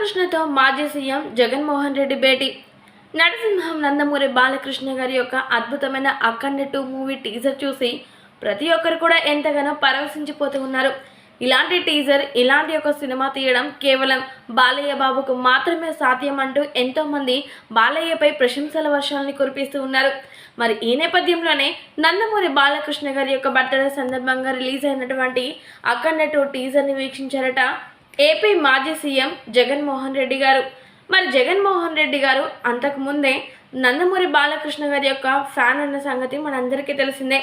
బాలకృష్ణతో మాజీ సీఎం జగన్మోహన్ రెడ్డి భేటీ. నరసింహం నందమూరి బాలకృష్ణ గారి యొక్క అద్భుతమైన అఖండ 2 మూవీ టీజర్ చూసి ప్రతి ఒక్కరు కూడా ఎంతగానో పరవశించిపోతూ ఉన్నారు. ఇలాంటి టీజర్, ఇలాంటి ఒక సినిమా తీయడం కేవలం బాలయ్య బాబుకు మాత్రమే సాధ్యం అంటూ ఎంతోమంది బాలయ్యపై ప్రశంసల వర్షాలని కురిపిస్తూ ఉన్నారు. మరి ఈ నేపథ్యంలోనే నందమూరి బాలకృష్ణ గారి యొక్క బర్త్డే సందర్భంగా రిలీజ్ అయినటువంటి అఖండ 2 టీజర్ని వీక్షించారట ఏపీ మాజీ సీఎం జగన్మోహన్ రెడ్డి గారు. మరి జగన్మోహన్ రెడ్డి గారు అంతకుముందే నందమూరి బాలకృష్ణ గారి యొక్క ఫ్యాన్ అన్న సంగతి మనందరికీ తెలిసిందే.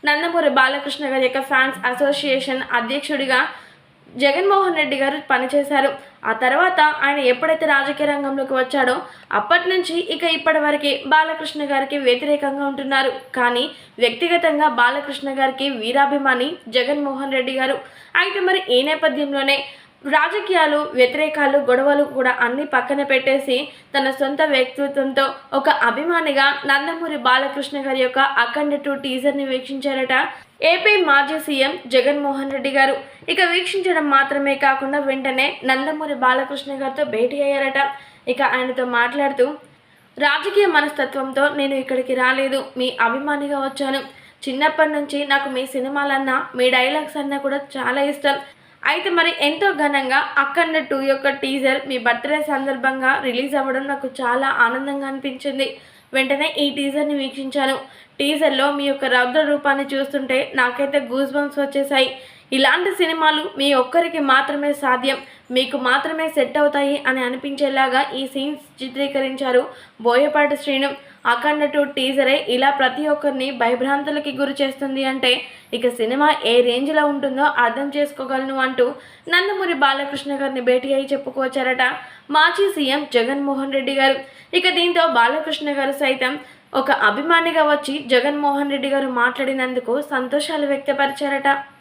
నందమూరి బాలకృష్ణ గారి యొక్క ఫ్యాన్స్ అసోసియేషన్ అధ్యక్షుడిగా జగన్మోహన్ రెడ్డి గారు పనిచేశారు. ఆ తర్వాత ఆయన ఎప్పుడైతే రాజకీయ రంగంలోకి వచ్చాడో అప్పటి నుంచి ఇప్పటి వరకు బాలకృష్ణ గారికి వ్యతిరేకంగా ఉంటున్నారు. కానీ వ్యక్తిగతంగా బాలకృష్ణ గారికి వీరాభిమాని జగన్మోహన్ రెడ్డి గారు. అయితే మరి ఈ నేపథ్యంలోనే రాజకీయాలు, వ్యతిరేకాలు, గొడవలు కూడా అన్ని పక్కన పెట్టేసి తన సొంత వ్యక్తిత్వంతో ఒక అభిమానిగా నందమూరి బాలకృష్ణ గారి యొక్క అఖండ 2 టీజర్ని వీక్షించారట ఏపీ మాజీ సీఎం జగన్మోహన్ రెడ్డి గారు. వీక్షించడం మాత్రమే కాకుండా వెంటనే నందమూరి బాలకృష్ణ గారితో భేటీ అయ్యారట. ఆయనతో మాట్లాడుతూ, రాజకీయ మనస్తత్వంతో నేను ఇక్కడికి రాలేదు, మీ అభిమానిగా వచ్చాను. చిన్నప్పటి నుంచి నాకు మీ సినిమాలన్నా, మీ డైలాగ్స్ అన్నా కూడా చాలా ఇష్టం. అయితే మరి ఎంతో ఘనంగా అఖండ 2 యొక్క టీజర్ మీ బర్త్డే సందర్భంగా రిలీజ్ అవ్వడం నాకు చాలా ఆనందంగా అనిపించింది. వెంటనే ఈ టీజర్ని వీక్షించాను. టీజర్లో మీ యొక్క రౌద్ర రూపాన్ని చూస్తుంటే నాకైతే గూస్ బంప్స్ వచ్చేసాయి. ఇలాంటి సినిమాలు మీ ఒక్కరికి మాత్రమే సాధ్యం, మీకు మాత్రమే సెట్ అవుతాయి అని అనిపించేలాగా ఈ సీన్స్ చిత్రీకరించారు బోయపాటి శ్రీను. అఖండ 2 టీజరే ఇలా ప్రతి ఒక్కరిని భయభ్రాంతులకి గురి చేస్తుంది అంటే సినిమా ఏ రేంజ్లో ఉంటుందో అర్థం చేసుకోగలను అంటూ నందమూరి బాలకృష్ణ గారిని భేటీ అయి చెప్పుకొచ్చారట మాజీ సీఎం జగన్మోహన్ రెడ్డి గారు. దీంతో బాలకృష్ణ గారు సైతం ఒక అభిమానిగా వచ్చి జగన్మోహన్ రెడ్డి గారు మాట్లాడినందుకు సంతోషాలు వ్యక్తపరిచారట.